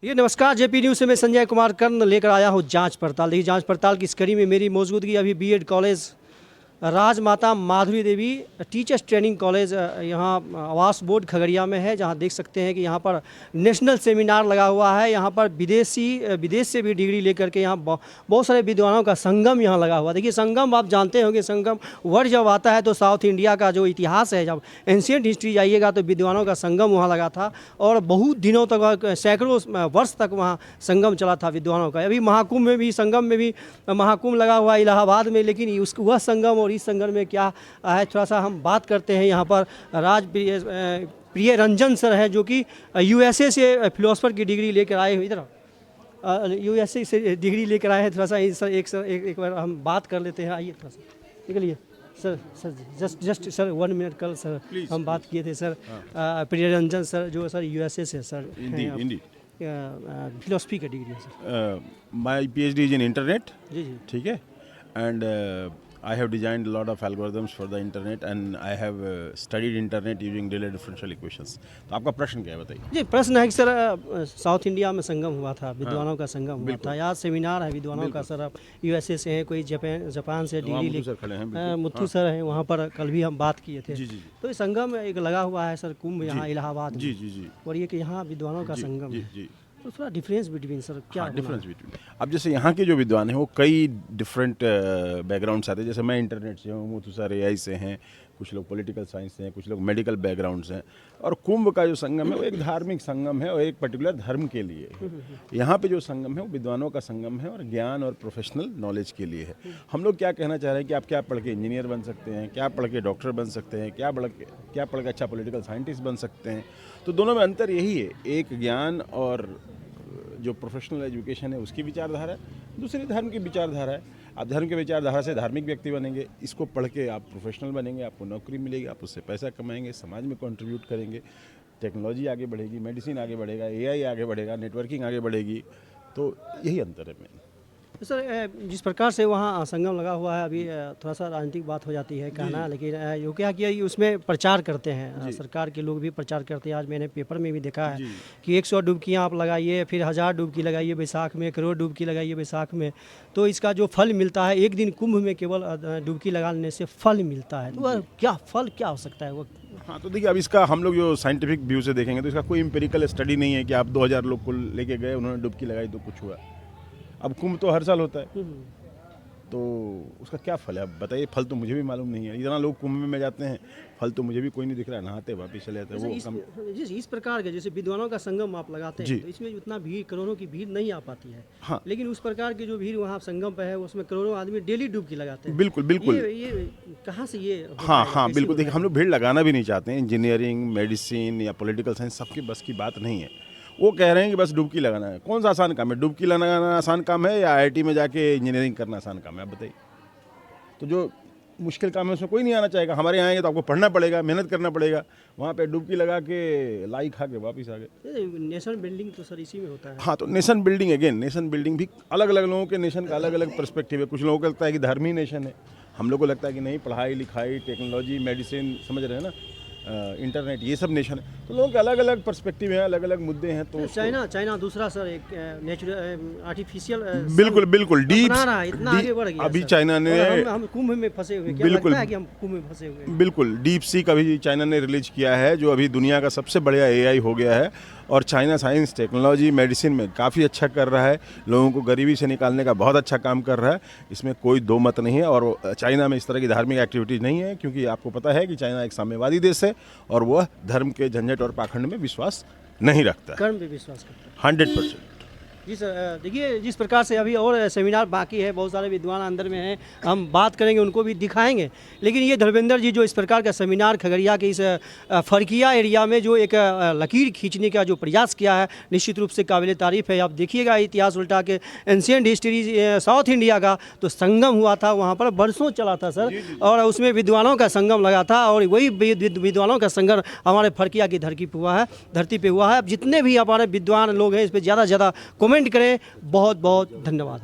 ये नमस्कार, JP news से मैं संजय कुमार कर्ण लेकर आया हूँ जांच पड़ताल। देखिए, जांच पड़ताल की इस कड़ी में मेरी मौजूदगी अभी बीएड कॉलेज राजमाता माधुरी देवी टीचर्स ट्रेनिंग कॉलेज यहाँ आवास बोर्ड खगड़िया में है, जहाँ देख सकते हैं कि यहाँ पर नेशनल सेमिनार लगा हुआ है। यहाँ पर विदेश से भी डिग्री लेकर के यहाँ बहुत सारे विद्वानों का संगम यहाँ लगा हुआ है। देखिए, संगम आप जानते होंगे, संगम वर्ड जब आता है तो साउथ इंडिया का जो इतिहास है, जब एंशियंट हिस्ट्री जाइएगा तो विद्वानों का संगम वहाँ लगा था और बहुत दिनों तक, सैकड़ों वर्ष तक वहाँ संगम चला था विद्वानों का। अभी महाकुंभ में भी, संगम में भी महाकुंभ लगा हुआ है इलाहाबाद में, लेकिन वह संगम और इस संगम में क्या है, थोड़ा सा हम बात करते हैं। यहाँ पर प्रिय रंजन सर हैं, जो कि यूएसए से फिलोसफर की डिग्री लेकर आए हुए, इधर यूएसए से डिग्री लेकर आए हैं। थोड़ा सा एक बार हम बात कर लेते हैं। आइए, थोड़ा सा निकलिए सर। Just sir 1 minute. कल सर हम बात किए थे सर, प्रिय रंजन सर जो सर यूएसए से सर फिलोसफी का डिग्री है sir. My PhD is in internet. जी जी, ठीक है। And I have designed a lot of algorithms for the internet and I have studied internet using Taylor differential equations. तो आपका प्रश्न क्या है, बताइए। जी, प्रश्न है कि सर साउथ इंडिया में संगम हुआ था, विद्वानों का संगम हुआ था। यहाँ सेमिनार है विद्वानों का सर। आप यूएसए से हैं, कोई जापान से डिग्री ले, मुथु सर हैं वहाँ पर, कल भी हम बात किए थे। तो ये संगम एक लगा हुआ है सर, कुंभ यहाँ इलाहाबाद में। जी। और ये कि यहाँ विद्वानों का संगम है। तो थोड़ा डिफरेंस बिटवीन सर क्या डिफरेंस बिटवीन, अब जैसे यहाँ के जो विद्वान हैं वो कई डिफरेंट बैकग्राउंड से आते हैं। जैसे मैं इंटरनेट से हूँ, मुथु सर एआई से हैं, कुछ लोग पॉलिटिकल साइंस से हैं, कुछ लोग मेडिकल बैकग्राउंड से हैं। और कुंभ का जो संगम है वो एक धार्मिक संगम है और एक पर्टिकुलर धर्म के लिए है। यहाँ पे जो संगम है वो विद्वानों का संगम है और ज्ञान और प्रोफेशनल नॉलेज के लिए है। हम लोग क्या कहना चाह रहे हैं कि आप क्या पढ़ के इंजीनियर बन सकते हैं, क्या पढ़ के डॉक्टर बन सकते हैं, क्या पढ़ के अच्छा पॉलिटिकल साइंटिस्ट बन सकते हैं। तो दोनों में अंतर यही है, एक ज्ञान और जो प्रोफेशनल एजुकेशन है उसकी विचारधारा है, दूसरी धर्म की विचारधारा है। आप धर्म की विचारधारा से धार्मिक व्यक्ति बनेंगे, इसको पढ़ के आप प्रोफेशनल बनेंगे, आपको नौकरी मिलेगी, आप उससे पैसा कमाएंगे, समाज में कंट्रीब्यूट करेंगे, टेक्नोलॉजी आगे बढ़ेगी, मेडिसिन आगे बढ़ेगा, एआई आगे बढ़ेगा, नेटवर्किंग आगे बढ़ेगी। तो यही अंतर है मेन। सर, जिस प्रकार से वहाँ संगम लगा हुआ है, अभी थोड़ा सा राजनीतिक बात हो जाती है कहना, लेकिन यो क्या कि उसमें प्रचार करते हैं, सरकार के लोग भी प्रचार करते हैं। आज मैंने पेपर में भी देखा है कि 100 डुबकियाँ आप लगाइए, फिर 1000 डुबकी लगाइए बैसाख में, 1 करोड़ डुबकी लगाइए बैसाख में, तो इसका जो फल मिलता है, एक दिन कुंभ में केवल डुबकी लगाने से फल मिलता है। तो क्या फल क्या हो सकता है वो? हाँ, तो देखिए, अब इसका हम लोग जो साइंटिफिक व्यू से देखेंगे तो इसका कोई एम्पिरिकल स्टडी नहीं है कि आप 2000 लोग को लेके गए, उन्होंने डुबकी लगाई तो कुछ हुआ। अब कुंभ तो हर साल होता है, तो उसका क्या फल है, अब बताइए। फल तो मुझे भी मालूम नहीं है। इतना लोग कुंभ में जाते हैं, फल तो मुझे भी कोई नहीं दिख रहा है, नहाते वापिस चले जाते हैं। इस प्रकार के जैसे विद्वानों का संगम आप लगाते हैं, तो इसमें उतना भीड़, करोड़ों की भीड़ नहीं आ पाती है। हाँ, लेकिन उस प्रकार की जो भीड़ वहाँ संगम पे है, उसमें करोड़ों आदमी डेली डुबकी लगाते हैं। बिल्कुल। ये कहाँ से ये? हाँ, बिल्कुल। देखिए, हम लोग भीड़ लगाना भी नहीं चाहते हैं। इंजीनियरिंग, मेडिसिन या पॉलिटिकल साइंस सबकी बस की बात नहीं है। वो कह रहे हैं कि बस डुबकी लगाना है। कौन सा आसान काम है? डुबकी लगाना आसान काम है या आईआईटी में जाके इंजीनियरिंग करना आसान काम है? आप बताइए। तो जो मुश्किल काम है उसमें कोई नहीं आना चाहेगा। हमारे यहाँ आएंगे तो आपको पढ़ना पड़ेगा, मेहनत करना पड़ेगा, वहाँ पे डुबकी लगा के लाई खा के वापस आ गए। नेशन बिल्डिंग तो सर इसी में होता है। हाँ, तो नेशन बिल्डिंग भी अलग अलग लोगों के नेशन का अलग अलग पर्सपेक्टिव है। कुछ लोगों को लगता है कि धर्म ही नेशन है, हम लोग को लगता है कि नहीं, पढ़ाई लिखाई, टेक्नोलॉजी, मेडिसिन, समझ रहे हैं ना, इंटरनेट, ये सब नेशन है। तो लोगों के अलग अलग पर्सपेक्टिव हैं, अलग अलग मुद्दे हैं। तो चाइना दूसरा सर एक नेचुरल आर्टिफिशियल बिल्कुल डीप इतना आगे बढ़ गया। अभी चाइना ने, हम कुंभ में फंसे हुए, क्या लगता है कि हम कुंभ में फंसे हुए? बिल्कुल डीप सी का भी चाइना ने रिलीज किया है, जो अभी दुनिया का सबसे बड़ा एआई हो गया है। और चाइना साइंस, टेक्नोलॉजी, मेडिसिन में काफ़ी अच्छा कर रहा है, लोगों को गरीबी से निकालने का बहुत अच्छा काम कर रहा है, इसमें कोई दो मत नहीं है। और चाइना में इस तरह की धार्मिक एक्टिविटीज़ नहीं है, क्योंकि आपको पता है कि चाइना एक साम्यवादी देश है और वह धर्म के झंझट और पाखंड में विश्वास नहीं रखता, कर्म पे विश्वास करता है 100%। जी सर, देखिए जिस प्रकार से अभी और सेमिनार बाकी है, बहुत सारे विद्वान अंदर में हैं, हम बात करेंगे, उनको भी दिखाएंगे। लेकिन ये धर्मेंद्र जी जो इस प्रकार का सेमिनार खगड़िया के इस फरकिया एरिया में जो एक लकीर खींचने का जो प्रयास किया है, निश्चित रूप से काबिल तारीफ़ है। आप देखिएगा इतिहास उल्टा के, एंशियंट हिस्ट्री साउथ इंडिया का तो संगम हुआ था, वहाँ पर बरसों चला था सर, और उसमें विद्वानों का संगम लगा था, और वही विद्वानों का संगम हमारे फरकिया की धरती पे हुआ है। अब जितने भी हमारे विद्वान लोग हैं, इस पर ज़्यादा से ज़्यादा कमेंट करें। बहुत बहुत धन्यवाद।